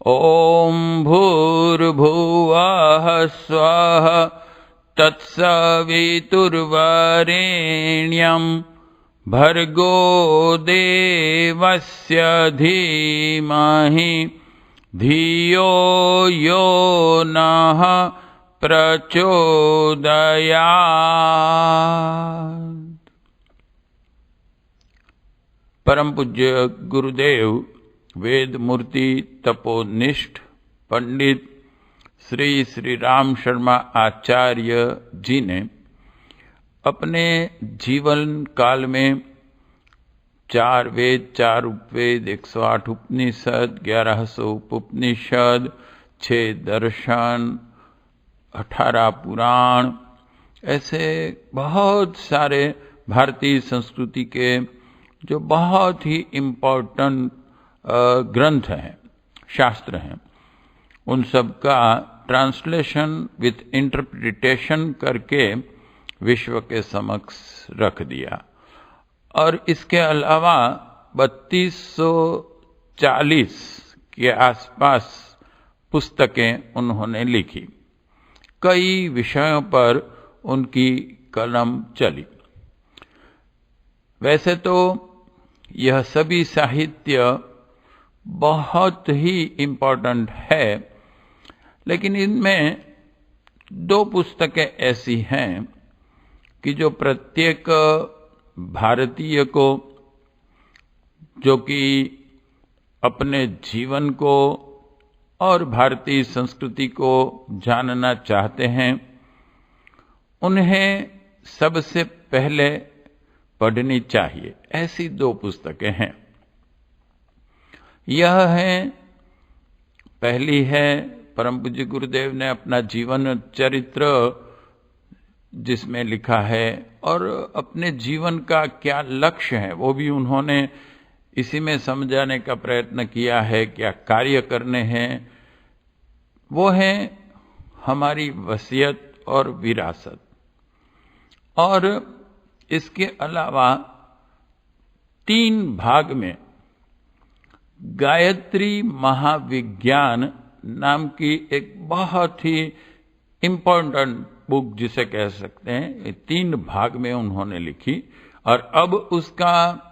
ॐ भूर्भुवः स्वः तत्सवितुर्वरेण्यं भर्गो देवस्य धीमहि धियो यो नः प्रचोदयात्। परम पूज्य गुरुदेव वेद मूर्ति तपोनिष्ठ पंडित श्री श्री राम शर्मा आचार्य जी ने अपने जीवन काल में 4 वेद, 4 उपवेद, 108 उपनिषद, 1100 उपनिषद, 6 दर्शन, 18 पुराण, ऐसे बहुत सारे भारतीय संस्कृति के जो बहुत ही इम्पोर्टेंट ग्रंथ हैं, शास्त्र हैं, उन सब का ट्रांसलेशन विथ इंटरप्रिटेशन करके विश्व के समक्ष रख दिया। और इसके अलावा 3240 के आसपास पुस्तकें उन्होंने लिखी। कई विषयों पर उनकी कलम चली। वैसे तो यह सभी साहित्य बहुत ही इम्पोर्टेंट है, लेकिन इनमें 2 पुस्तकें ऐसी हैं कि जो प्रत्येक भारतीय को, जो कि अपने जीवन को और भारतीय संस्कृति को जानना चाहते हैं, उन्हें सबसे पहले पढ़नी चाहिए। ऐसी 2 पुस्तकें हैं। यह है, पहली है परम पूज्य गुरुदेव ने अपना जीवन चरित्र जिसमें लिखा है, और अपने जीवन का क्या लक्ष्य है वो भी उन्होंने इसी में समझाने का प्रयत्न किया है, क्या कार्य करने हैं। वो है हमारी वसीयत और विरासत। और इसके अलावा 3 भाग में गायत्री महाविज्ञान नाम की एक बहुत ही इम्पोर्टेंट बुक जिसे कह सकते हैं, 3 भाग में उन्होंने लिखी। और अब उसका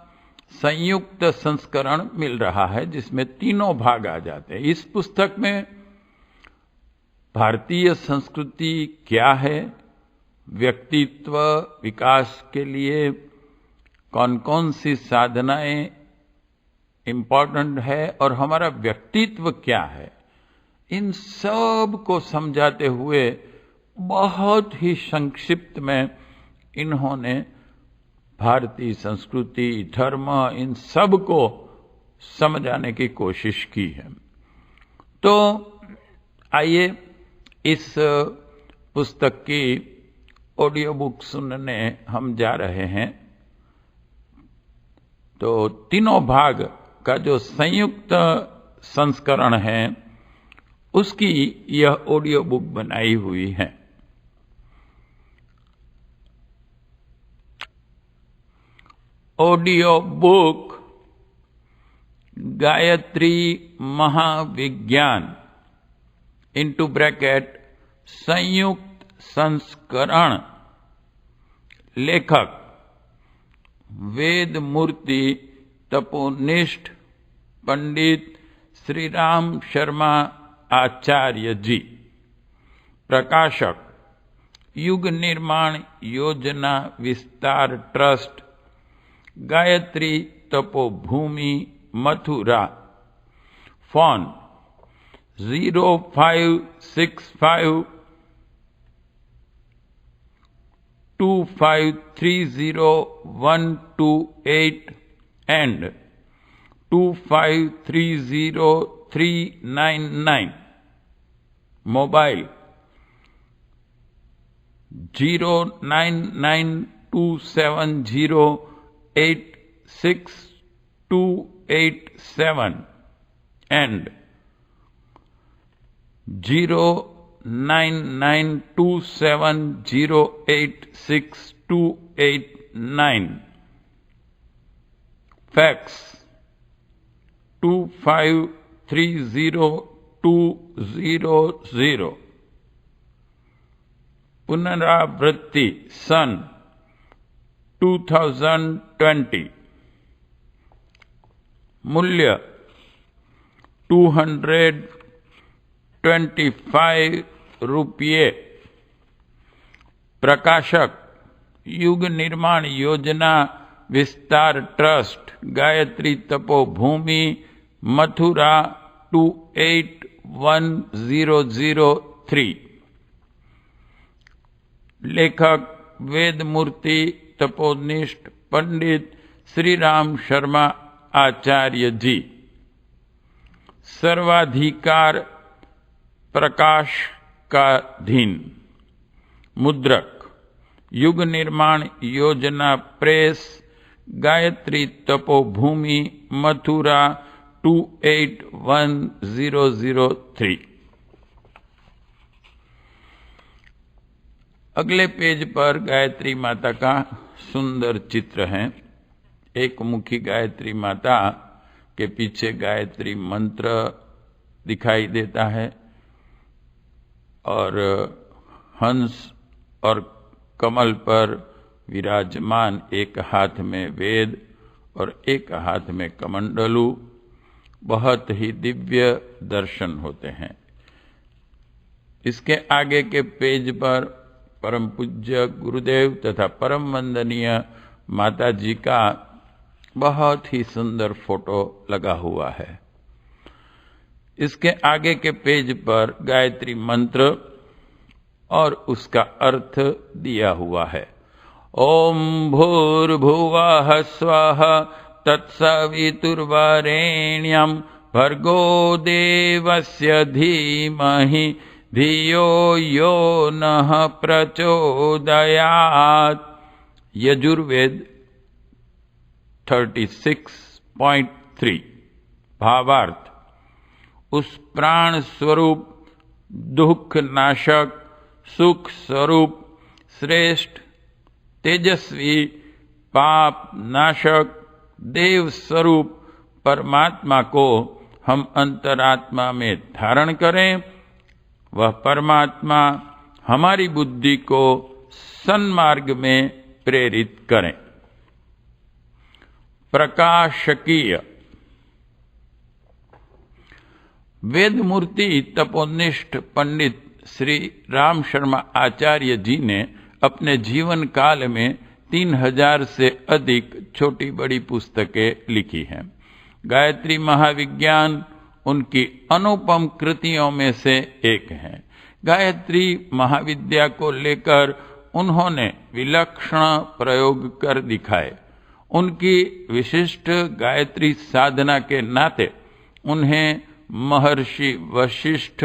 संयुक्त संस्करण मिल रहा है जिसमें 3 भाग आ जाते हैं। इस पुस्तक में भारतीय संस्कृति क्या है, व्यक्तित्व विकास के लिए कौन कौन सी साधनाएं इम्पोर्टेंट है और हमारा व्यक्तित्व क्या है, इन सब को समझाते हुए बहुत ही संक्षिप्त में इन्होंने भारतीय संस्कृति, धर्म, इन सब को समझाने की कोशिश की है। तो आइए इस पुस्तक की ऑडियो बुक सुनने हम जा रहे हैं। तो 3 भाग का जो संयुक्त संस्करण है उसकी यह ऑडियो बुक बनाई हुई है। Audio book Gayatri Mahavigyan into bracket संयुक्त संस्करण, लेखक वेद मूर्ति तपोनिष्ठ पंडित श्री राम शर्मा आचार्य जी, प्रकाशक युग Nirman Yojana Vistar trust, Gayatri Tapobhumi Mathura. Phone 0565 2530-128 and 2530-399. Mobile 09927086287 and 09927086289. Fax 2530 200, पुनरावृत्ति सन 2020, मूल्य 225 रुपये, प्रकाशक युग निर्माण योजना विस्तार ट्रस्ट, गायत्री तपोभूमि, मथुरा 281003। लेखक वेदमूर्ति तपोनिष्ठ पंडित श्री राम शर्मा आचार्य जी। सर्वाधिकार प्रकाश का धीन। मुद्रक युग निर्माण योजना प्रेस, गायत्री तपोभूमि, मथुरा 281003। अगले पेज पर गायत्री माता का सुंदर चित्र है। एक मुखी गायत्री माता के पीछे गायत्री मंत्र दिखाई देता है और हंस और कमल पर विराजमान, एक हाथ में वेद और एक हाथ में कमंडलू। बहुत ही दिव्य दर्शन होते हैं। इसके आगे के पेज पर परम पूज्य गुरुदेव तथा परम वंदनीय माता जी का बहुत ही सुंदर फोटो लगा हुआ है। इसके आगे के पेज पर गायत्री मंत्र और उसका अर्थ दिया हुआ है। ओम भूर्भुवः स्वः तत्सवितुर्वरेण्यं भर्गो देवस्य धीमहि धियो यो नः प्रचोदयात्। यजुर्वेद 36.3। भावार्थ, उस प्राण स्वरूप, दुख नाशक, सुख स्वरूप, श्रेष्ठ, तेजस्वी, पाप नाशक, देव स्वरूप परमात्मा को हम अंतरात्मा में धारण करें। वह परमात्मा हमारी बुद्धि को सन्मार्ग में प्रेरित करें। प्रकाशकीय वेदमूर्ति तपोनिष्ठ पंडित श्री राम शर्मा आचार्य जी ने अपने जीवन काल में 3000 से अधिक छोटी बड़ी पुस्तकें लिखी हैं। गायत्री महाविज्ञान उनकी अनुपम कृतियों में से एक है। गायत्री महाविद्या को लेकर उन्होंने विलक्षण प्रयोग कर दिखाए। उनकी विशिष्ट गायत्री साधना के नाते उन्हें महर्षि वशिष्ठ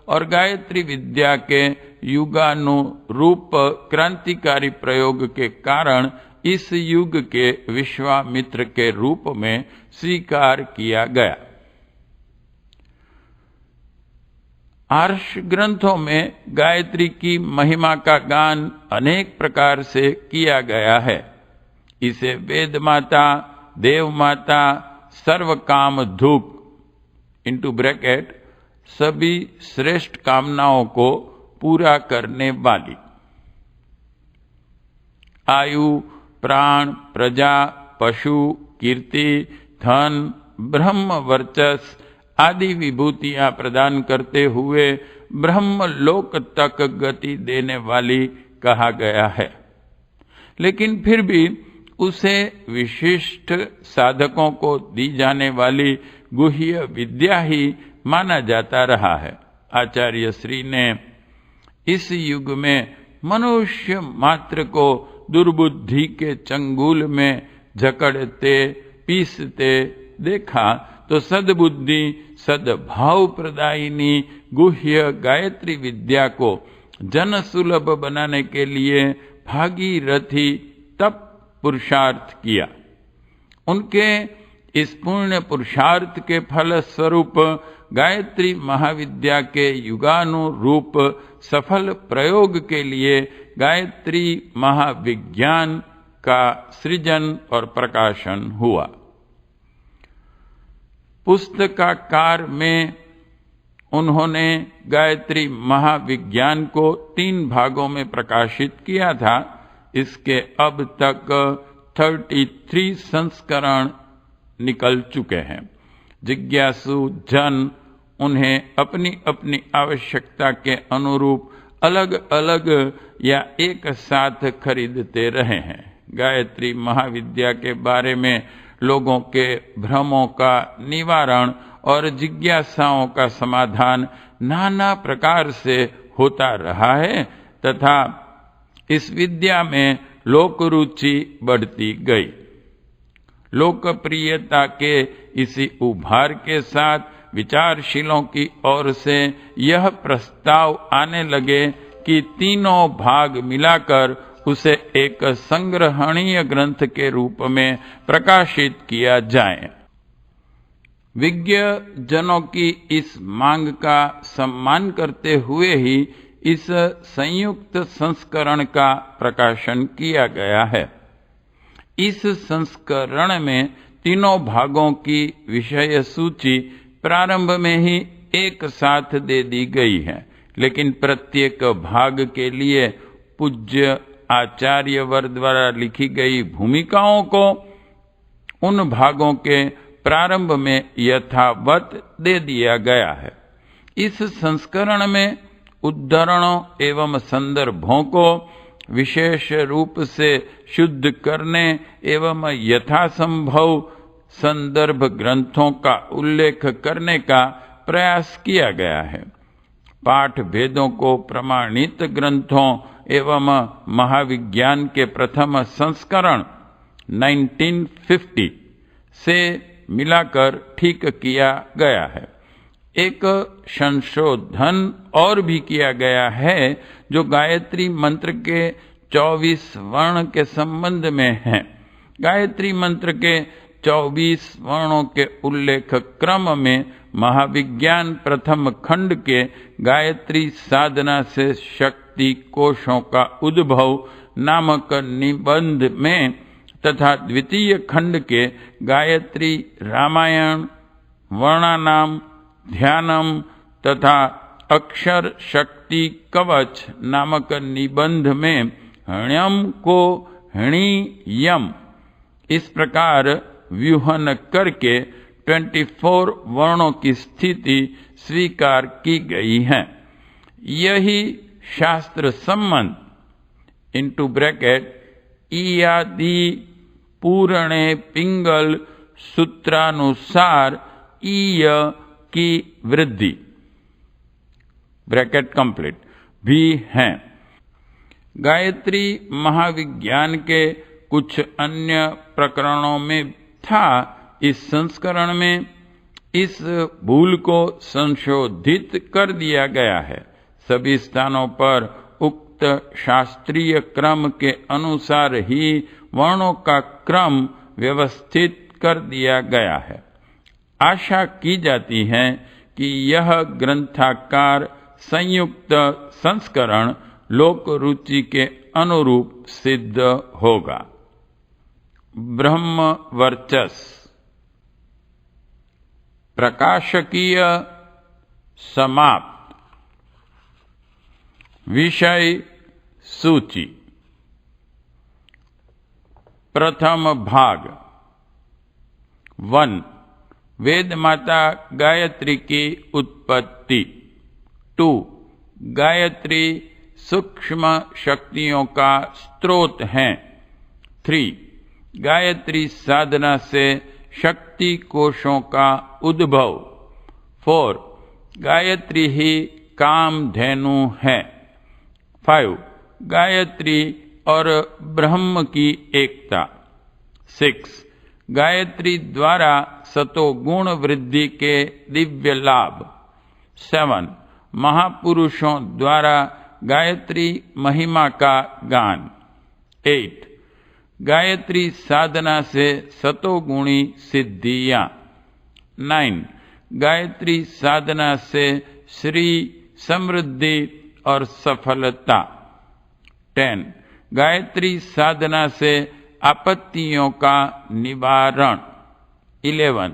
और गायत्री विद्या के युगानुरूप क्रांतिकारी प्रयोग के कारण इस युग के विश्वामित्र के रूप में स्वीकार किया गया। आर्ष ग्रंथों में गायत्री की महिमा का गान अनेक प्रकार से किया गया है। इसे वेद माता, देव माता, सर्व काम धूप (ब्रैकेट) सभी श्रेष्ठ कामनाओं को पूरा करने वाली, आयु, प्राण, प्रजा, पशु, कीर्ति, धन, ब्रह्म वर्चस आदि विभूतियां प्रदान करते हुए ब्रह्म लोक तक गति देने वाली कहा गया है। लेकिन फिर भी उसे विशिष्ट साधकों को दी जाने वाली गुह्य विद्या ही माना जाता रहा है। आचार्य श्री ने इस युग में मनुष्य मात्र को दुर्बुद्धि के चंगुल में जकड़ते पीसते देखा तो सद्बुद्धि, सद्भाव प्रदायिनी गुह्य गायत्री विद्या को जन सुलभ बनाने के लिए भागीरथी तप पुरुषार्थ किया। उनके इस पुण्य पुरुषार्थ के फल स्वरूप गायत्री महाविद्या के युगानुरूप सफल प्रयोग के लिए गायत्री महाविज्ञान का सृजन और प्रकाशन हुआ। पुस्तकाकार में उन्होंने गायत्री महाविज्ञान को 3 भागों में प्रकाशित किया था। इसके अब तक 33 संस्करण निकल चुके हैं। जिज्ञासु जन उन्हें अपनी अपनी आवश्यकता के अनुरूप अलग अलग या एक साथ खरीदते रहे हैं। गायत्री महाविद्या के बारे में लोगों के भ्रमों का निवारण और जिज्ञासाओं का समाधान नाना प्रकार से होता रहा है तथा इस विद्या में लोक रुचि बढ़ती गई। लोकप्रियता के इसी उभार के साथ विचारशीलों की ओर से यह प्रस्ताव आने लगे कि तीनों भाग मिलाकर उसे एक संग्रहणीय ग्रंथ के रूप में प्रकाशित किया जाए। विज्ञ जनों की इस मांग का सम्मान करते हुए ही इस संयुक्त संस्करण का प्रकाशन किया गया है। इस संस्करण में तीनों भागों की विषय सूची प्रारंभ में ही एक साथ दे दी गई है, लेकिन प्रत्येक भाग के लिए पूज्य आचार्यवर द्वारा लिखी गई भूमिकाओं को उन भागों के प्रारंभ में यथावत दे दिया गया है। इस संस्करण में उद्धरणों एवं संदर्भों को विशेष रूप से शुद्ध करने एवं यथासंभव संदर्भ ग्रंथों का उल्लेख करने का प्रयास किया गया है। पाठ भेदों को प्रमाणित ग्रंथों एवं महाविज्ञान के प्रथम संस्करण 1950 से मिलाकर ठीक किया गया है। एक संशोधन और भी किया गया है जो गायत्री मंत्र के 24 वर्ण के संबंध में है। गायत्री मंत्र के 24 वर्णों के उल्लेख क्रम में महाविज्ञान प्रथम खंड के गायत्री साधना से शक्ति कोशों का उद्भव नामक निबंध में तथा द्वितीय खंड के गायत्री रामायण वर्णानाम ध्यानम तथा अक्षर शक्ति कवच नामक निबंध में हण्यम को हणियम इस प्रकार व्यूहन करके 24 वर्णों की स्थिति स्वीकार की गई है। यही शास्त्र संबंध इनटू ब्रैकेट इयादि पूर्णे पिंगल सूत्रानुसार ईय की वृद्धि ब्रैकेट कंप्लीट भी हैं। गायत्री महाविज्ञान के कुछ अन्य प्रकरणों में था। इस संस्करण में इस भूल को संशोधित कर दिया गया है। सभी स्थानों पर उक्त शास्त्रीय क्रम के अनुसार ही वर्णों का क्रम व्यवस्थित कर दिया गया है। आशा की जाती है कि यह ग्रंथाकार संयुक्त संस्करण लोक रुचि के अनुरूप सिद्ध होगा। ब्रह्म वर्चस्व प्रकाशकीय समाप्त। विषय सूची। प्रथम भाग 1 वेद माता गायत्री की उत्पत्ति। 2 गायत्री सूक्ष्म शक्तियों का स्रोत है। 3 गायत्री साधना से शक्ति कोशों का उद्भव। 4 गायत्री ही कामधेनु है। 5 गायत्री और ब्रह्म की एकता। 6 गायत्री द्वारा सतोगुण वृद्धि के दिव्य लाभ। 7 महापुरुषों द्वारा गायत्री महिमा का गान। 8 गायत्री साधना से सतोगुणी सिद्धियां। 9 गायत्री साधना से श्री समृद्धि और सफलता। 10 गायत्री साधना से आपत्तियों का निवारण। 11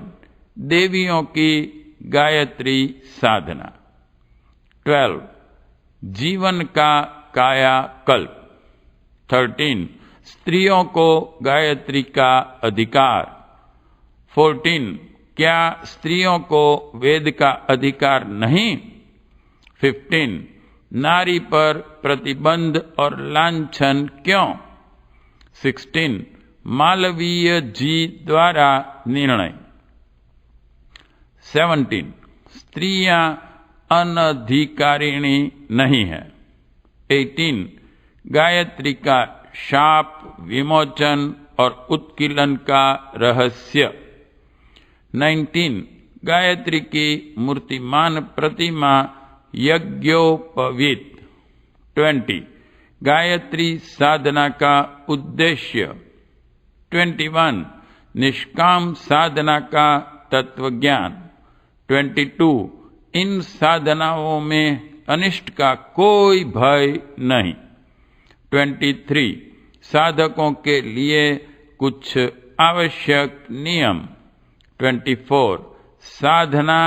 देवियों की गायत्री साधना। 12 जीवन का कायाकल्प। 13 स्त्रियों को गायत्री का अधिकार। 14 क्या स्त्रियों को वेद का अधिकार नहीं? 15 नारी पर प्रतिबंध और लांछन क्यों? 16 मालवीय जी द्वारा निर्णय। 17 स्त्रियां अनधिकारिणी नहीं है। 18 गायत्री का शाप विमोचन और उत्कीलन का रहस्य। 19 गायत्री की मूर्तिमान प्रतिमा यज्ञोपवीत। 20 गायत्री साधना का उद्देश्य। 21 निष्काम साधना का तत्वज्ञान। 22 इन साधनाओं में अनिष्ट का कोई भय नहीं। 23 साधकों के लिए कुछ आवश्यक नियम। 24 साधना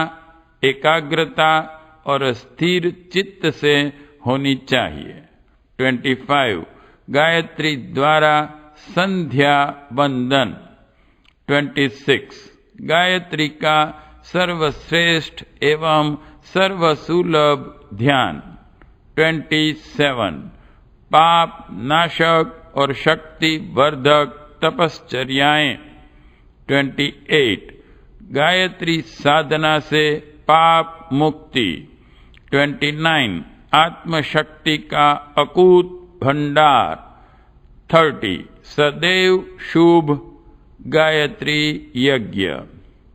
एकाग्रता और स्थिर चित्त से होनी चाहिए। 25 गायत्री द्वारा संध्या बंदन। 26 गायत्री का सर्वश्रेष्ठ एवं सर्वसुलभ ध्यान। 27 पाप नाशक और शक्ति वर्धक तपश्चर्याएं। 28 गायत्री साधना से पाप मुक्ति। 29 आत्मशक्ति का अकूत भंडार। 30 सदैव शुभ गायत्री यज्ञ।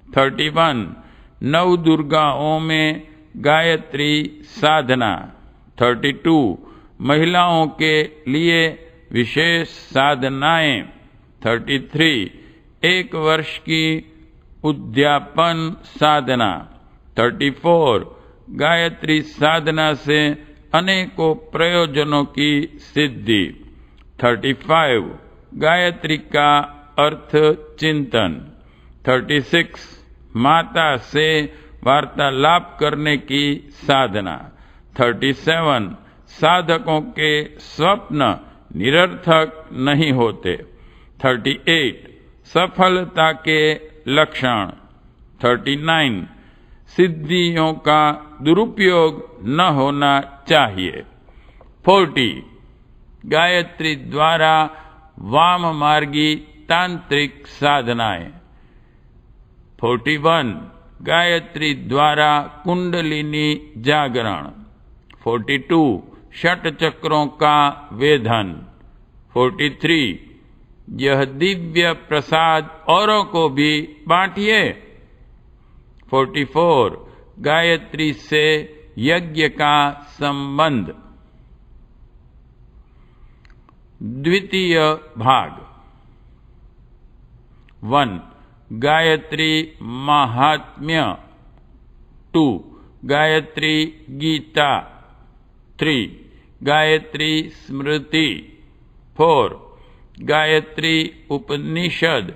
31 नव दुर्गाओं में गायत्री साधना। 32 महिलाओं के लिए विशेष साधनाएं। 33 एक वर्ष की उद्यापन साधना। 34 गायत्री साधना से अनेकों प्रयोजनों की सिद्धि। 35 गायत्री का अर्थ चिंतन। 36 माता से वार्तालाप करने की साधना। 37 साधकों के स्वप्न निरर्थक नहीं होते। 38 सफलता के लक्षण। 39 सिद्धियों का दुरुपयोग न होना चाहिए। 40 गायत्री द्वारा वाम मार्गी तांत्रिक साधनाएं। 41 गायत्री द्वारा कुंडलिनी जागरण। 42 षट चक्रों का वेधन। 43 यह दिव्य प्रसाद औरों को भी बांटिए। 44 गायत्री से यज्ञ का संबंध। द्वितीय भाग। 1 गायत्री महात्म्य। 2 गायत्री गीता। 3 गायत्री स्मृति। 4 गायत्री उपनिषद।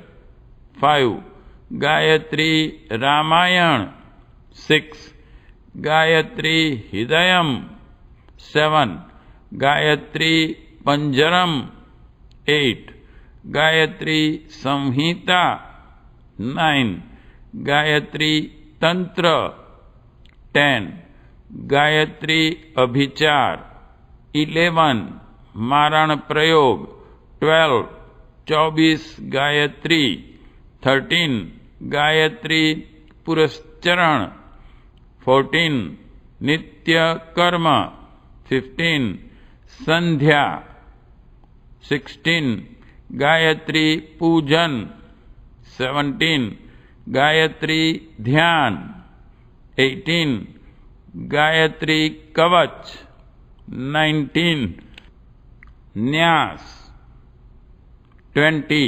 5 गायत्री रामायण। 6 गायत्री हृदयम। 7 गायत्री पंजरम। 8 गायत्री संहिता। 9 गायत्री तंत्र। 10 गायत्री अभिचार। 11 मारण प्रयोग। 24 गायत्री। 13 गायत्री पुरस्चरण। 14 नित्य कर्म। 15 संध्या। 16 गायत्री पूजन। 17 गायत्री ध्यान। 18 गायत्री कवच। 19 न्यास। 20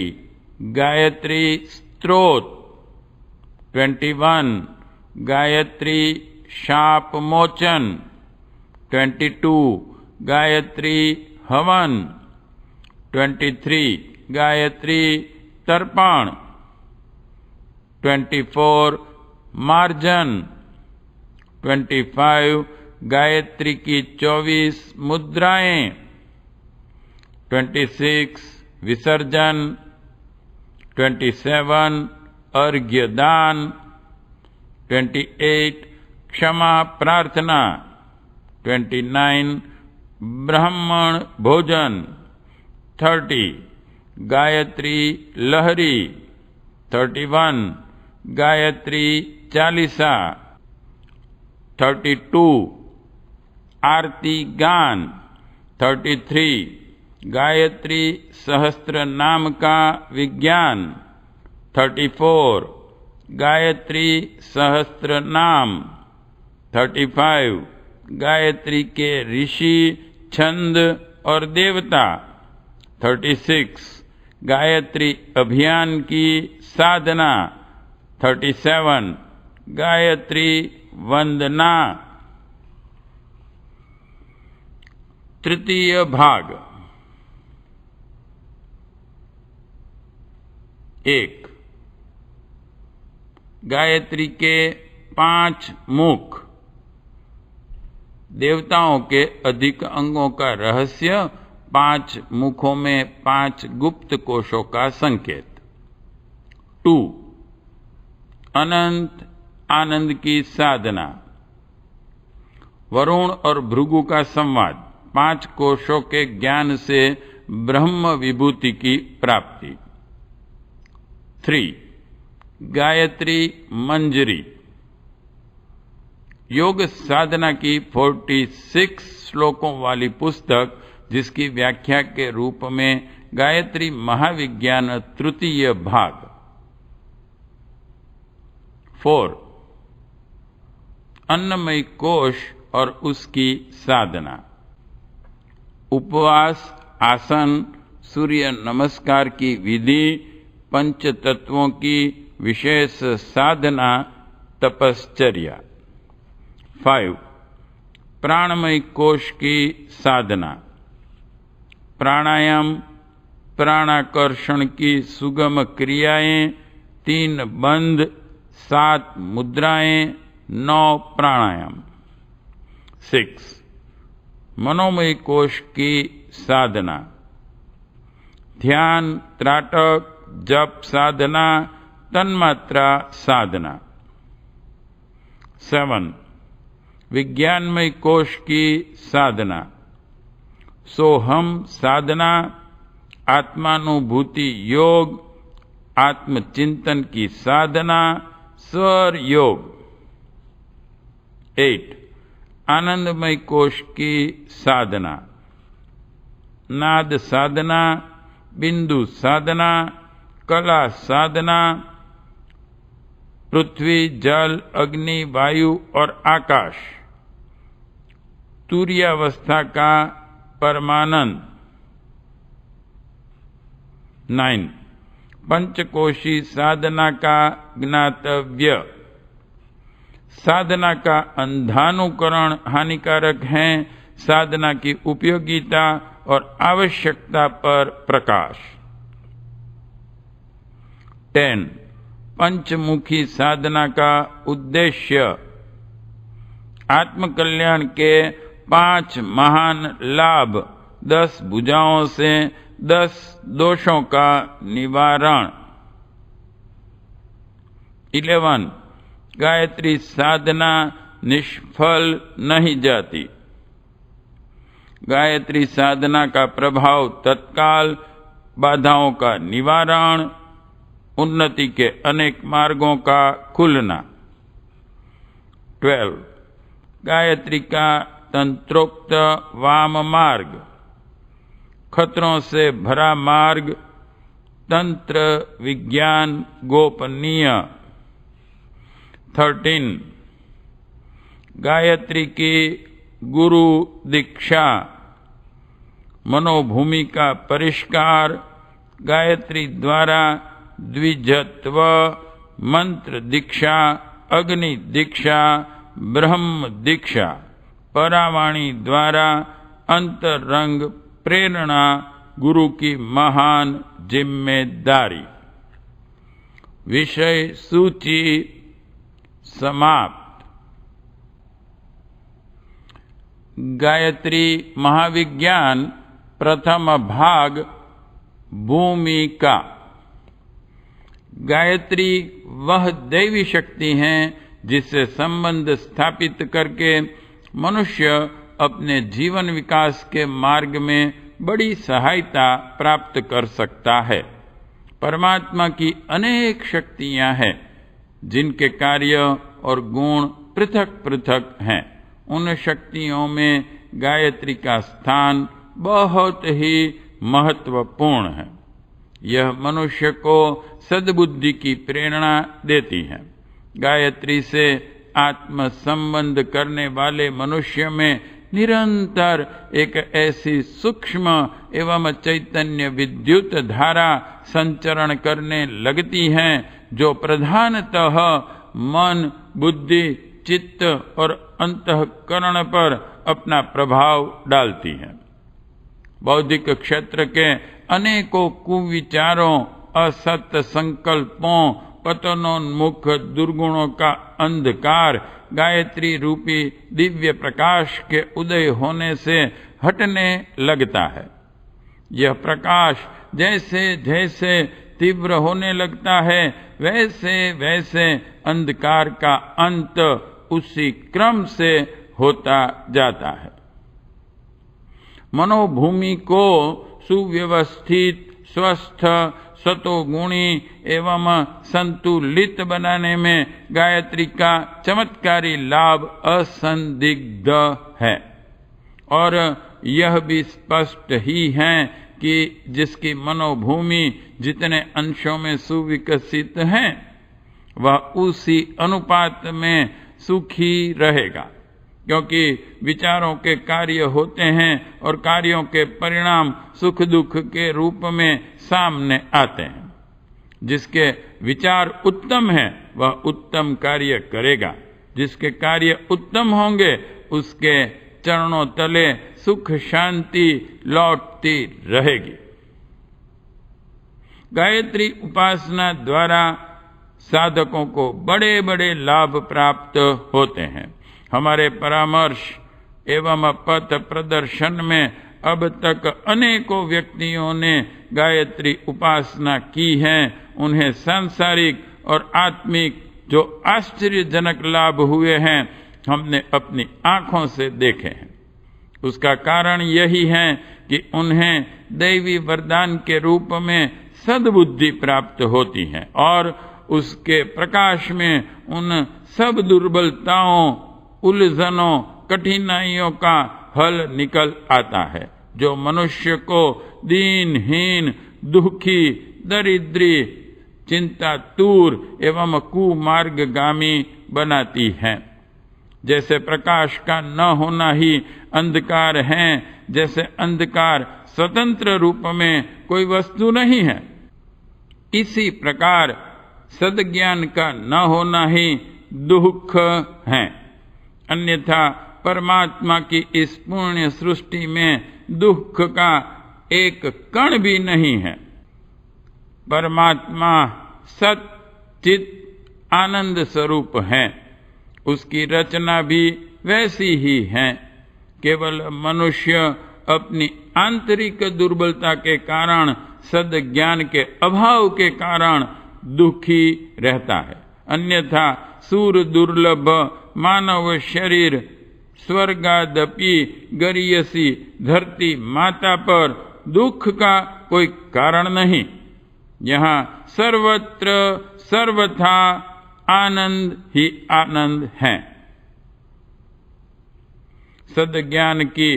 गायत्री स्तोत्र। 21 गायत्री शाप मोचन। 22 गायत्री हवन। 23 गायत्री तर्पण। 24 मार्जन। 25 गायत्री की 24 मुद्राएं। 26 विसर्जन। 27 अर्घ्य दान। 28 क्षमा प्रार्थना। 29 ब्राह्मण भोजन। 30 गायत्री लहरी। 31 गायत्री चालीसा। 32 आरती गान। 33 गायत्री सहस्त्र नाम का विज्ञान। 34 गायत्री सहस्त्र नाम। 35 गायत्री के ऋषि, छंद और देवता। 36 गायत्री अभियान की साधना। 37 गायत्री वंदना। तृतीय भाग। 1 गायत्री के 5 मुख। देवताओं के अधिक अंगों का रहस्य। 5 मुखों में 5 गुप्त कोशों का संकेत। 2 अनंत आनंद की साधना। वरुण और भृगु का संवाद। 5 कोशों के ज्ञान से ब्रह्म विभूति की प्राप्ति। 3 गायत्री मंजरी। योग साधना की 46 श्लोकों वाली पुस्तक, जिसकी व्याख्या के रूप में गायत्री महाविज्ञान तृतीय भाग। 4 अन्नमय कोश और उसकी साधना। उपवास, आसन, सूर्य नमस्कार की विधि, पंच तत्वों की विशेष साधना, तपश्चर्या। 5 प्राणमय कोश की साधना। प्राणायाम, प्राणाकर्षण की सुगम क्रियाएं, 3 बंध, 7 मुद्राएं, 9 प्राणायाम। 6 मनोमय कोश की साधना। ध्यान, त्राटक, जप साधना, तन्मात्रा साधना। 7 विज्ञानमय कोश की साधना। सोहम साधना, आत्मानुभूति योग, आत्मचिंतन की साधना, स्वर योग। 8 आनंदमय कोश की साधना। नाद साधना, बिंदु साधना, कला साधना, पृथ्वी, जल, अग्नि, वायु और आकाश, तुर्यावस्था का परमानंद। 9 पंचकोशी साधना का ज्ञातव्य। साधना का अंधानुकरण हानिकारक है। साधना की उपयोगिता और आवश्यकता पर प्रकाश। 10 पंचमुखी साधना का उद्देश्य। आत्मकल्याण के 5 महान लाभ, 10 भुजाओं से 10 दोषों का निवारण। 11 गायत्री साधना निष्फल नहीं जाती। गायत्री साधना का प्रभाव तत्काल, बाधाओं का निवारण, उन्नति के अनेक मार्गों का खुलना। 12 गायत्री का तंत्रोक्त वाम मार्ग, खतरों से भरा मार्ग, तंत्र विज्ञान गोपनीय। 13 गायत्री की गुरु दीक्षा, मनोभूमि का परिष्कार, गायत्री द्वारा द्विजत्व, मंत्र दीक्षा, अग्नि दीक्षा, ब्रह्म दीक्षा, परावाणी द्वारा अंतरंग प्रेरणा, गुरु की महान जिम्मेदारी। विषय सूची समाप्त। गायत्री महाविज्ञान प्रथम भाग भूमिका। गायत्री वह दैवी शक्ति है जिससे संबंध स्थापित करके मनुष्य अपने जीवन विकास के मार्ग में बड़ी सहायता प्राप्त कर सकता है। परमात्मा की अनेक शक्तियां हैं जिनके कार्य और गुण पृथक पृथक हैं। उन शक्तियों में गायत्री का स्थान बहुत ही महत्वपूर्ण है। यह मनुष्य को सद्बुद्धि की प्रेरणा देती है। गायत्री से आत्म संबंध करने वाले मनुष्य में निरंतर एक ऐसी सूक्ष्म एवं चैतन्य विद्युत धारा संचरण करने लगती है जो प्रधानतः मन, बुद्धि, चित्त और अंतःकरण पर अपना प्रभाव डालती है। बौद्धिक क्षेत्र के अनेकों कुविचारों, असत्य संकल्पों, पतनोन्मुख दुर्गुणों का अंधकार गायत्री रूपी दिव्य प्रकाश के उदय होने से हटने लगता है। यह प्रकाश जैसे जैसे तीव्र होने लगता है वैसे वैसे अंधकार का अंत उसी क्रम से होता जाता है। मनोभूमि को सुव्यवस्थित, स्वस्थ, सतोगुणी एवं संतुलित बनाने में गायत्री का चमत्कारी लाभ असंदिग्ध है। और यह भी स्पष्ट ही है कि जिसकी मनोभूमि जितने अंशों में सुविकसित है वह उसी अनुपात में सुखी रहेगा, क्योंकि विचारों के कार्य होते हैं और कार्यों के परिणाम सुख दुख के रूप में सामने आते हैं। जिसके विचार उत्तम हैं वह उत्तम कार्य करेगा। जिसके कार्य उत्तम होंगे उसके चरणों तले सुख शांति लौटती रहेगी। गायत्री उपासना द्वारा साधकों को बड़े बड़े लाभ प्राप्त होते हैं। हमारे परामर्श एवं पथ प्रदर्शन में अब तक अनेकों व्यक्तियों ने गायत्री उपासना की है। उन्हें सांसारिक और आत्मिक जो आश्चर्यजनक लाभ हुए हैं हमने अपनी आंखों से देखे हैं। उसका कारण यही है कि उन्हें दैवी वरदान के रूप में सद्बुद्धि प्राप्त होती है और उसके प्रकाश में उन सब दुर्बलताओं, उलझनों, कठिनाइयों का हल निकल आता है जो मनुष्य को दीनहीन, दुखी, दरिद्री, चिंतातुर एवं कुमार्गगामी बनाती है। जैसे प्रकाश का न होना ही अंधकार है, जैसे अंधकार स्वतंत्र रूप में कोई वस्तु नहीं है, इसी प्रकार सद्ज्ञान का न होना ही दुख है। अन्यथा परमात्मा की इस पुण्य सृष्टि में दुख का एक कण भी नहीं है। परमात्मा सत चित आनंद स्वरूप है। उसकी रचना भी वैसी ही है। केवल मनुष्य अपनी आंतरिक दुर्बलता के कारण, सद्ज्ञान के अभाव के कारण दुखी रहता है। अन्यथा सूर दुर्लभ मानव शरीर स्वर्गादपि गरियसी धरती माता पर दुख का कोई कारण नहीं। यहाँ सर्वत्र सर्वथा आनंद ही आनंद है। सद्ज्ञान की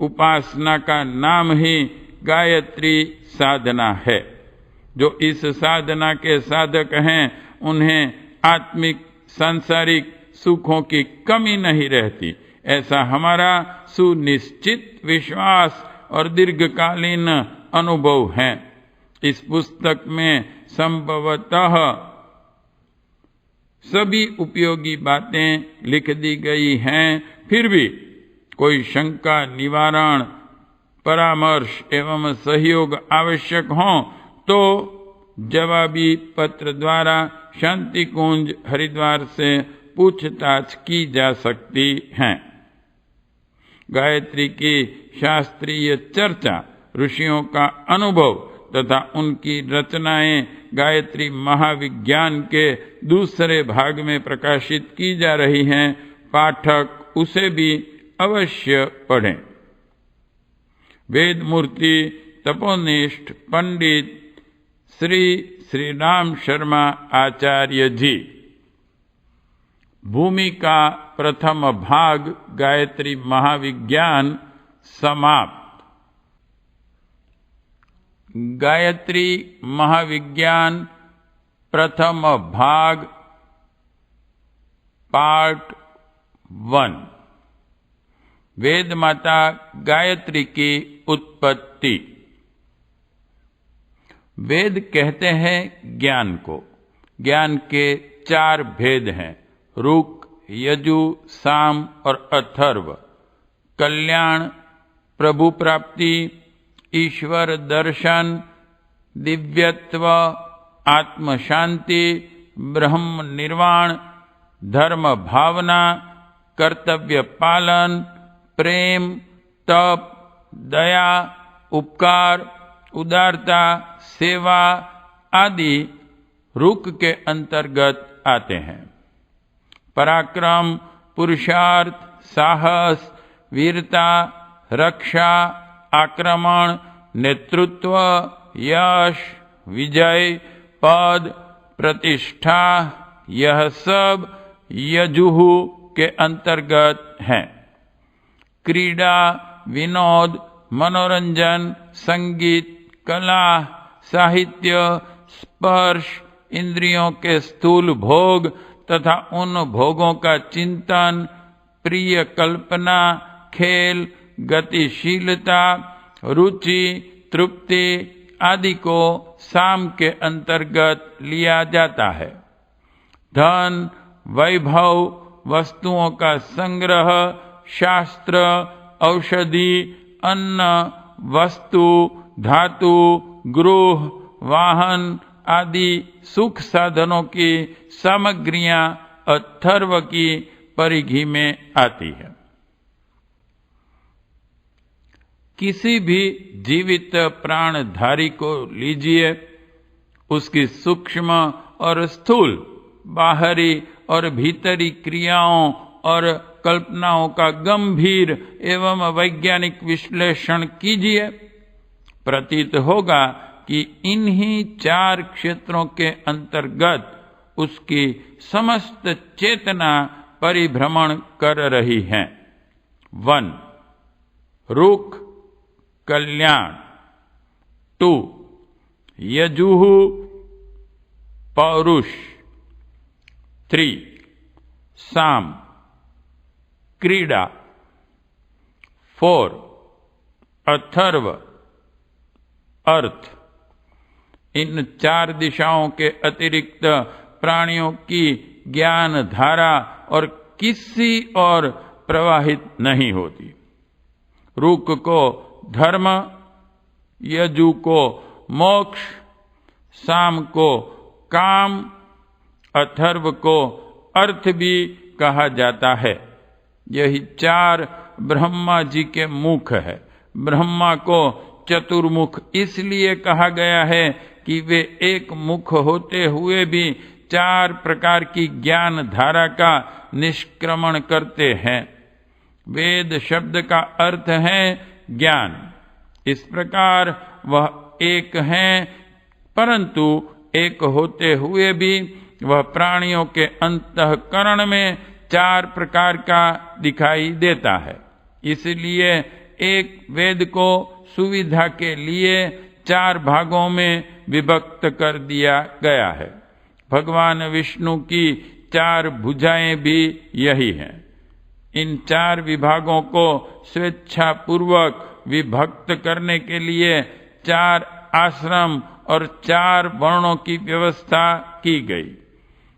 उपासना का नाम ही गायत्री साधना है। जो इस साधना के साधक हैं उन्हें आत्मिक सांसारिक सुखों की कमी नहीं रहती, ऐसा हमारा सुनिश्चित विश्वास और दीर्घकालीन अनुभव है। इस पुस्तक में संभवतः सभी उपयोगी बातें लिख दी गई हैं। फिर भी कोई शंका निवारण, परामर्श एवं सहयोग आवश्यक हो तो जवाबी पत्र द्वारा शांति कुंज हरिद्वार से पूछताछ की जा सकती है। गायत्री की शास्त्रीय चर्चा, ऋषियों का अनुभव तथा उनकी रचनाएं गायत्री महाविज्ञान के दूसरे भाग में प्रकाशित की जा रही हैं। पाठक उसे भी अवश्य पढ़ें। वेद मूर्ति तपोनिष्ठ पंडित श्री राम शर्मा आचार्य जी। भूमि का प्रथम भाग गायत्री महाविज्ञान समाप्त। गायत्री महाविज्ञान प्रथम भाग पार्ट 1। वेद माता गायत्री की उत्पत्ति। वेद कहते हैं ज्ञान को। ज्ञान के 4 भेद हैं, ऋक्, यजु, साम और अथर्व। कल्याण, प्रभु प्राप्ति, ईश्वर दर्शन, दिव्यत्व, आत्म शांति, ब्रह्म निर्वाण, धर्म भावना, कर्तव्य पालन, प्रेम, तप, दया, उपकार, उदारता, सेवा आदि ऋक् के अंतर्गत आते हैं। पराक्रम, पुरुषार्थ, साहस, वीरता, रक्षा, आक्रमण, नेतृत्व, यश, विजय, पद, प्रतिष्ठा, यह सब यजुः के अंतर्गत हैं। क्रीड़ा, विनोद, मनोरंजन, संगीत, कला, साहित्य, स्पर्श, इंद्रियों के स्थूल भोग तथा उन भोगों का चिंतन, प्रिय कल्पना, खेल, गतिशीलता, रुचि, तृप्ति आदि को साम के अंतर्गत लिया जाता है। धन, वैभव, वस्तुओं का संग्रह, शास्त्र, औषधि, अन्न, वस्तु, धातु, गृह, वाहन आदि सुख साधनों की सामग्रियां अथर्व की परिधि में आती है। किसी भी जीवित प्राणधारी को लीजिए, उसकी सूक्ष्म और स्थूल, बाहरी और भीतरी क्रियाओं और कल्पनाओं का गंभीर एवं वैज्ञानिक विश्लेषण कीजिए। प्रतीत होगा कि इन्हीं 4 क्षेत्रों के अंतर्गत उसकी समस्त चेतना परिभ्रमण कर रही है। 1. ऋक्, कल्याण। 2. यजुः, पौरुष। 3. साम, क्रीड़ा। 4. अथर्व, अर्थ। इन 4 दिशाओं के अतिरिक्त प्राणियों की ज्ञान धारा और किसी और प्रवाहित नहीं होती। ऋक् को धर्म, यजु को मोक्ष, साम को काम, अथर्व को अर्थ भी कहा जाता है। यही 4 ब्रह्मा जी के मुख है। ब्रह्मा को चतुर्मुख इसलिए कहा गया है कि वे एक मुख होते हुए भी 4 प्रकार की ज्ञान धारा का निष्क्रमण करते हैं। वेद शब्द का अर्थ है ज्ञान। इस प्रकार वह एक है, परंतु एक होते हुए भी वह प्राणियों के अंतःकरण में 4 प्रकार का दिखाई देता है। इसलिए एक वेद को सुविधा के लिए 4 भागों में विभक्त कर दिया गया है। भगवान विष्णु की 4 भुजाएं भी यही हैं। इन 4 विभागों को स्वेच्छा पूर्वक विभक्त करने के लिए 4 आश्रम और 4 वर्णों की व्यवस्था की गई।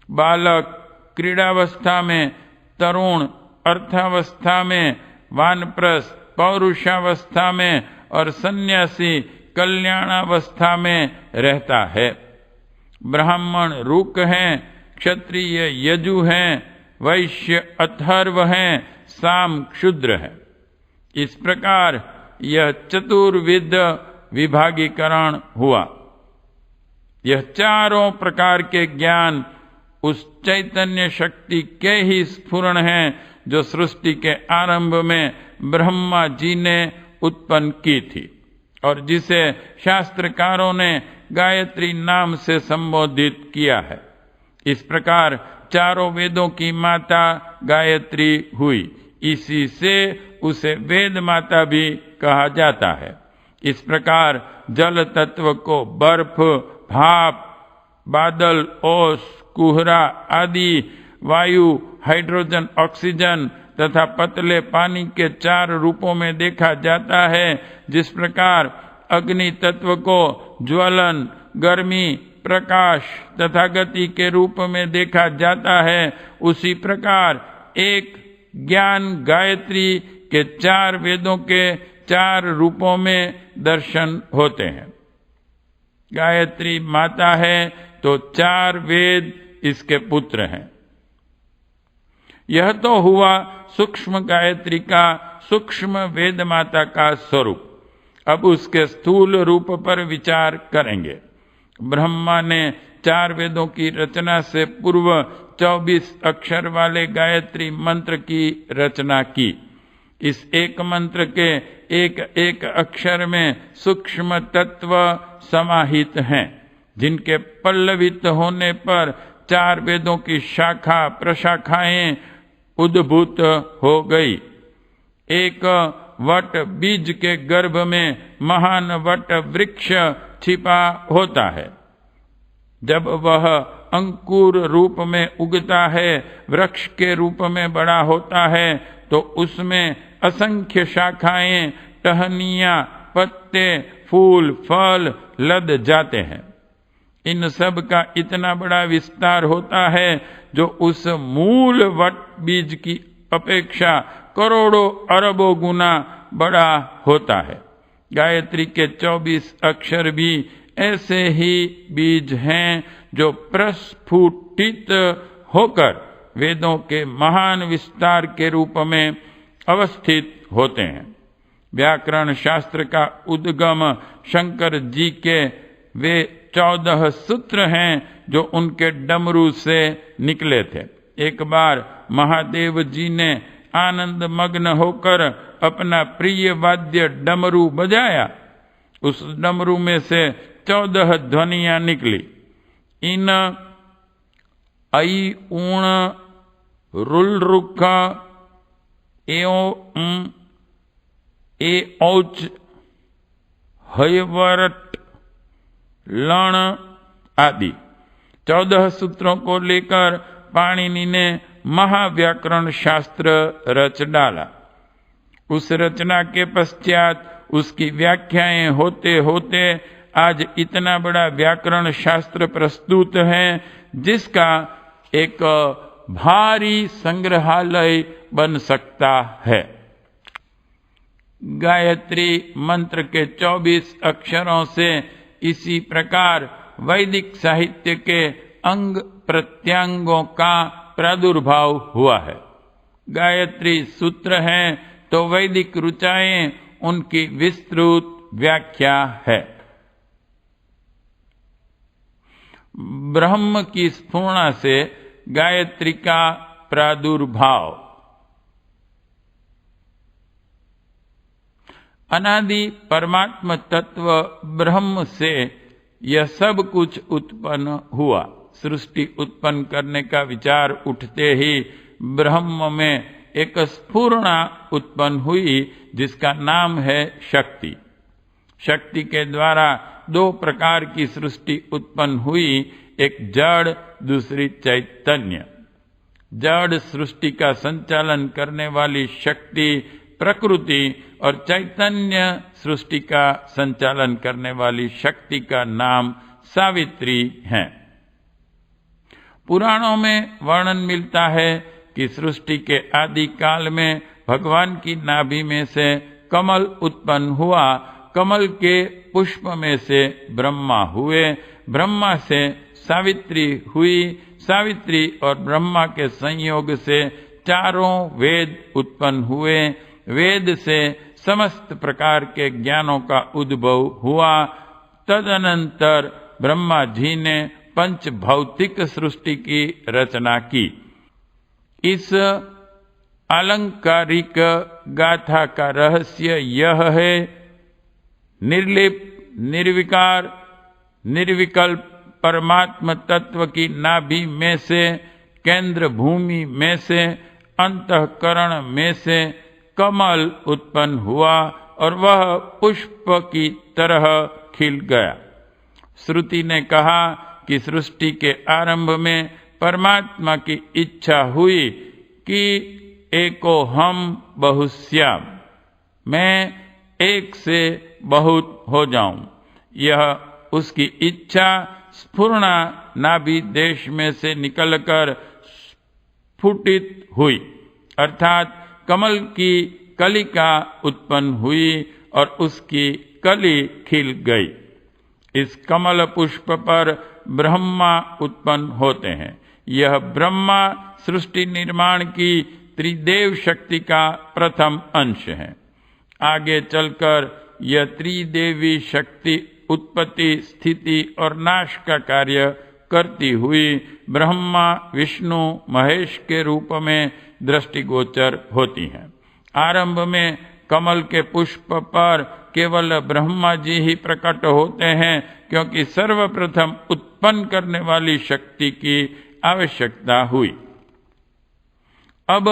बालक क्रीड़ावस्था में, तरुण अर्थावस्था में, वानप्रस्थ पौरुषावस्था में और सन्यासी कल्याणावस्था में रहता है। ब्राह्मण ऋक् हैं, क्षत्रिय यजु हैं, वैश्य अथर्व हैं, साम क्षुद्र है। इस प्रकार यह चतुर्विध विभागीकरण हुआ। यह चारों प्रकार के ज्ञान उस चैतन्य शक्ति के ही स्फुरण हैं जो सृष्टि के आरंभ में ब्रह्मा जी ने उत्पन्न की थी और जिसे शास्त्रकारों ने गायत्री नाम से संबोधित किया है। इस प्रकार चारों वेदों की माता गायत्री हुई, इसी से उसे वेद माता भी कहा जाता है। इस प्रकार जल तत्व को बर्फ, भाप, बादल, ओस, कुहरा आदि, वायु, हाइड्रोजन, ऑक्सीजन तथा पतले पानी के 4 रूपों में देखा जाता है। जिस प्रकार अग्नि तत्व को ज्वलन, गर्मी, प्रकाश तथा गति के रूप में देखा जाता है, उसी प्रकार एक ज्ञान गायत्री के 4 वेदों के 4 रूपों में दर्शन होते हैं। गायत्री माता है तो 4 वेद इसके पुत्र हैं। यह तो हुआ सूक्ष्म गायत्री का, सूक्ष्म वेद माता का स्वरूप। अब उसके स्थूल रूप पर विचार करेंगे। ब्रह्मा ने 4 वेदों की रचना से पूर्व 24 अक्षर वाले गायत्री मंत्र की रचना की। इस एक मंत्र के एक एक अक्षर में सूक्ष्म तत्व समाहित हैं, जिनके पल्लवित होने पर 4 वेदों की शाखा प्रशाखाएं उद्भूत हो गई। एक वट बीज के गर्भ में महान वट वृक्ष छिपा होता है। जब वह अंकुर रूप में उगता है, वृक्ष के रूप में बड़ा होता है, तो उसमें असंख्य शाखाएं, टहनियां, पत्ते, फूल, फल लद जाते हैं। इन सब का इतना बड़ा विस्तार होता है जो उस मूल वट बीज की अपेक्षा करोड़ों अरबों गुना बड़ा होता है। गायत्री के 24 अक्षर भी ऐसे ही बीज हैं जो प्रस्फुटित होकर वेदों के महान विस्तार के रूप में अवस्थित होते हैं। व्याकरण शास्त्र का उद्गम शंकर जी के वे 14 सूत्र हैं जो उनके डमरू से निकले थे। एक बार महादेव जी ने आनंद मग्न होकर अपना प्रिय वाद्य डमरू बजाया। उस डमरू में से 14 ध्वनियां निकली। इन आई ऊण रुल रुख ए औच हयवरट लण आदि 14 सूत्रों को लेकर पाणिनि ने महाव्याकरण शास्त्र रच डाला। उस रचना के पश्चात उसकी व्याख्याएं होते होते आज इतना बड़ा व्याकरण शास्त्र प्रस्तुत है, जिसका एक भारी संग्रहालय बन सकता है। गायत्री मंत्र के 24 अक्षरों से इसी प्रकार वैदिक साहित्य के अंग प्रत्यंगों का प्रादुर्भाव हुआ है। गायत्री सूत्र हैं तो वैदिक ऋचाएं उनकी विस्तृत व्याख्या है। ब्रह्म की स्फुरणा से गायत्री का प्रादुर्भाव। अनादि परमात्म तत्व ब्रह्म से यह सब कुछ उत्पन्न हुआ। सृष्टि उत्पन्न करने का विचार उठते ही ब्रह्म में एक स्फुरणा उत्पन्न हुई, जिसका नाम है शक्ति। शक्ति के द्वारा 2 प्रकार की सृष्टि उत्पन्न हुई, एक जड़, दूसरी चैतन्य। जड़ सृष्टि का संचालन करने वाली शक्ति प्रकृति और चैतन्य सृष्टि का संचालन करने वाली शक्ति का नाम सावित्री है। पुराणों में वर्णन मिलता है कि सृष्टि के आदि काल में भगवान की नाभि में से कमल उत्पन्न हुआ। कमल के पुष्प में से ब्रह्मा हुए, ब्रह्मा से सावित्री हुई, सावित्री और ब्रह्मा के संयोग से चारों वेद उत्पन्न हुए। वेद से समस्त प्रकार के ज्ञानों का उद्भव हुआ। तदनंतर ब्रह्मा जी ने पंच भौतिक सृष्टि की रचना की। इस अलंकारिक गाथा का रहस्य यह है, निर्लिप, निर्विकार, निर्विकल्प परमात्म तत्व की नाभि में से, केंद्र भूमि में से, अंतःकरण में से कमल उत्पन्न हुआ और वह पुष्प की तरह खिल गया। श्रुति ने कहा कि सृष्टि के आरंभ में परमात्मा की इच्छा हुई कि एको हम बहुश्याम, मैं एक से बहुत हो जाऊं। यह उसकी इच्छा स्फुरना नाभि देश में से निकलकर स्फुटित हुई, अर्थात कमल की कलिका उत्पन्न हुई और उसकी कली खिल गई। इस कमल पुष्प पर ब्रह्मा उत्पन्न होते हैं। यह ब्रह्मा सृष्टि निर्माण की त्रिदेव शक्ति का प्रथम अंश है। आगे चलकर यह त्रिदेवी शक्ति उत्पत्ति, स्थिति और नाश का कार्य करती हुई ब्रह्मा, विष्णु, महेश के रूप में दृष्टिगोचर होती है। आरंभ में कमल के पुष्प पर केवल ब्रह्मा जी ही प्रकट होते हैं, क्योंकि सर्वप्रथम उत्पन्न करने वाली शक्ति की आवश्यकता हुई। अब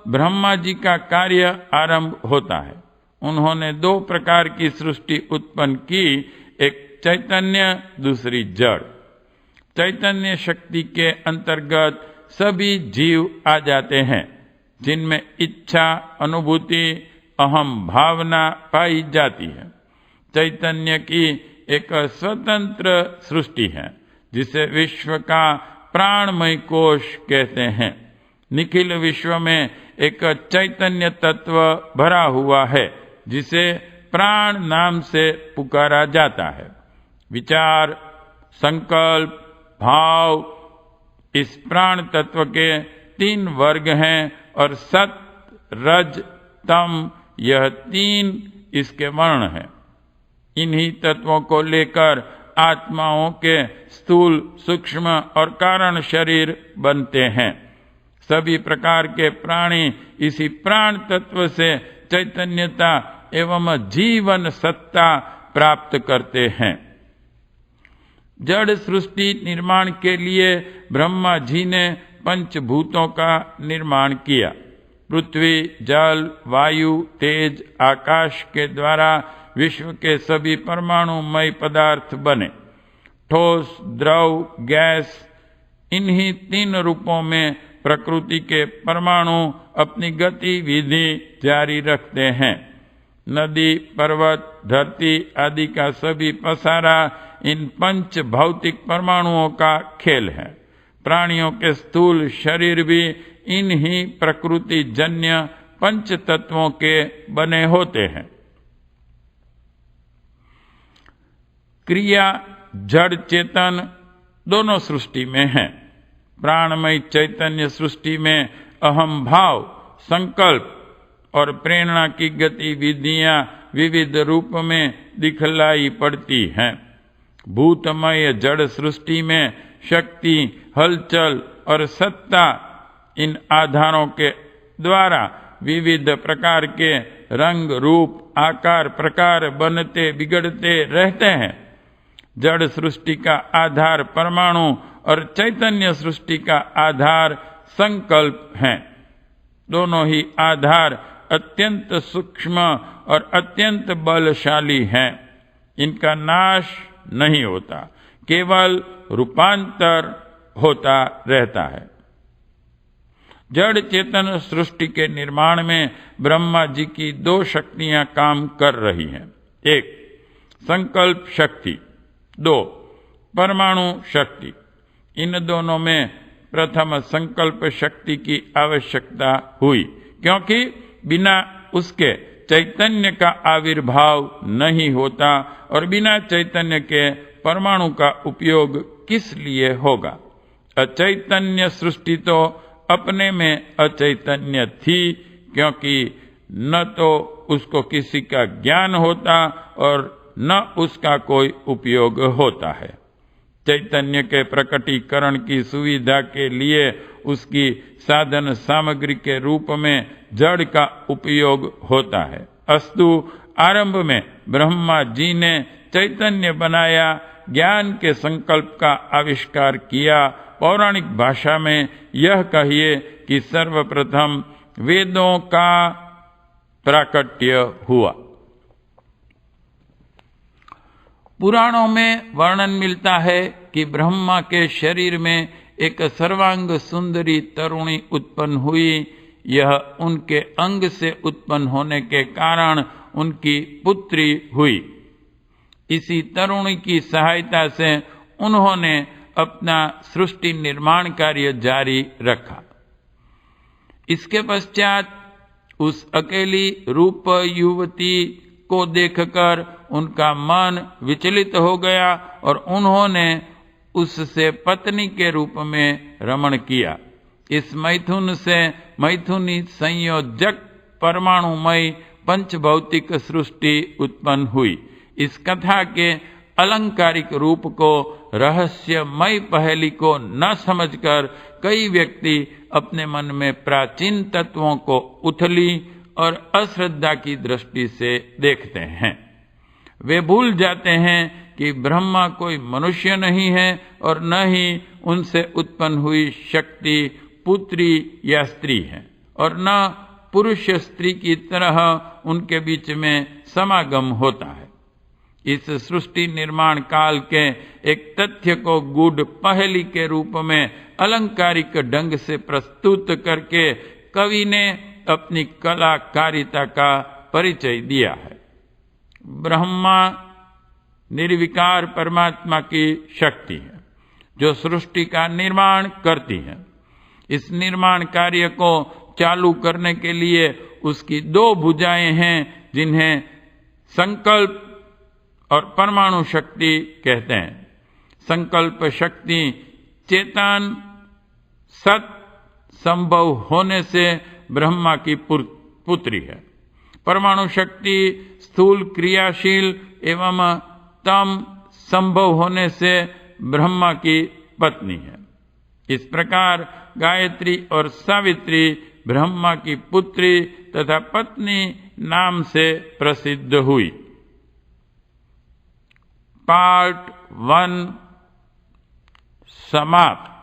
ब्रह्मा जी का कार्य आरंभ होता है। उन्होंने दो प्रकार की सृष्टि उत्पन्न की, एक चैतन्य, दूसरी जड़। चैतन्य शक्ति के अंतर्गत सभी जीव आ जाते हैं, जिनमें इच्छा, अनुभूति, अहम भावना पाई जाती है। चैतन्य की एक स्वतंत्र सृष्टि है, जिसे विश्व का प्राणमय कोश कहते हैं। निखिल विश्व में एक चैतन्य तत्व भरा हुआ है, जिसे प्राण नाम से पुकारा जाता है। विचार, संकल्प, भाव, इस प्राण तत्व के 3 वर्ग हैं और सत, रज, तम, यह 3 इसके वर्ण हैं। इन्हीं तत्वों को लेकर आत्माओं के स्थूल, सूक्ष्म और कारण शरीर बनते हैं। सभी प्रकार के प्राणी इसी प्राण तत्व से चैतन्यता एवं जीवन सत्ता प्राप्त करते हैं। जड़ सृष्टि निर्माण के लिए ब्रह्मा जी ने पंचभूतों का निर्माण किया। पृथ्वी, जल, वायु, तेज, आकाश के द्वारा विश्व के सभी परमाणुमय पदार्थ बने। ठोस, द्रव, गैस, इन्हीं 3 रूपों में प्रकृति के परमाणु अपनी गतिविधि जारी रखते हैं। नदी, पर्वत, धरती आदि का सभी पसारा इन पंच भौतिक परमाणुओं का खेल है। प्राणियों के स्थूल शरीर भी इन्हीं प्रकृति जन्य पंच तत्वों के बने होते हैं। क्रिया जड़ चेतन दोनों सृष्टि में है। प्राणमय चैतन्य सृष्टि में अहम भाव, संकल्प और प्रेरणा की गतिविधियां विविध रूप में दिखलाई पड़ती हैं। भूतमय जड़ सृष्टि में शक्ति, हलचल और सत्ता, इन आधारों के द्वारा विविध प्रकार के रंग, रूप, आकार, प्रकार बनते बिगड़ते रहते हैं। जड़ सृष्टि का आधार परमाणु और चैतन्य सृष्टि का आधार संकल्प हैं। दोनों ही आधार अत्यंत सूक्ष्म और अत्यंत बलशाली हैं। इनका नाश नहीं होता, केवल रूपांतर होता रहता है। जड़ चेतन सृष्टि के निर्माण में ब्रह्मा जी की 2 शक्तियां काम कर रही हैं। 1 संकल्प शक्ति, 2 परमाणु शक्ति। इन दोनों में प्रथम संकल्प शक्ति की आवश्यकता हुई, क्योंकि बिना उसके चैतन्य का आविर्भाव नहीं होता और बिना चैतन्य के परमाणु का उपयोग किस लिए होगा। अचैतन्य सृष्टि तो अपने में अचैतन्य थी, क्योंकि न तो उसको किसी का ज्ञान होता और न उसका कोई उपयोग होता है। चैतन्य के प्रकटीकरण की सुविधा के लिए उसकी साधन सामग्री के रूप में जड़ का उपयोग होता है। अस्तु आरंभ में ब्रह्मा जी ने चैतन्य बनाया, ज्ञान के संकल्प का आविष्कार किया। पौराणिक भाषा में यह कहिए कि सर्वप्रथम वेदों का प्राकट्य हुआ। पुराणों में वर्णन मिलता है कि ब्रह्मा के शरीर में एक सर्वांग सुंदरी तरुणी उत्पन्न हुई। यह उनके अंग से उत्पन्न होने के कारण उनकी पुत्री हुई। इसी तरुणी की सहायता से उन्होंने अपना सृष्टि निर्माण कार्य जारी रखा। इसके पश्चात उस अकेली रूप युवती को देखकर उनका मन विचलित हो गया और उन्होंने उससे पत्नी के रूप में रमण किया। इस मैथुन से मैथुनी संयोजक परमाणुमय पंचभौतिक सृष्टि उत्पन्न हुई। इस कथा के अलंकारिक रूप को, रहस्यमय पहेली को न समझकर कई व्यक्ति अपने मन में प्राचीन तत्वों को उथली और अश्रद्धा की दृष्टि से देखते हैं। वे भूल जाते हैं कि ब्रह्मा कोई मनुष्य नहीं है और न ही उनसे उत्पन्न हुई शक्ति पुत्री या स्त्री है, और न पुरुष स्त्री की तरह उनके बीच में समागम होता है। इस सृष्टि निर्माण काल के एक तथ्य को गूढ़ पहेली के रूप में अलंकारिक ढंग से प्रस्तुत करके कवि ने अपनी कलाकारिता का परिचय दिया है। ब्रह्मा निर्विकार परमात्मा की शक्ति है जो सृष्टि का निर्माण करती है। इस निर्माण कार्य को चालू करने के लिए उसकी दो भुजाएं हैं, जिन्हें संकल्प और परमाणु शक्ति कहते हैं। संकल्प शक्ति चेतन सत संभव होने से ब्रह्मा की पुत्री है। परमाणु शक्ति स्थूल क्रियाशील एवं तम संभव होने से ब्रह्मा की पत्नी है। इस प्रकार गायत्री और सावित्री ब्रह्मा की पुत्री तथा पत्नी नाम से प्रसिद्ध हुई। पार्ट 1 समाप्त।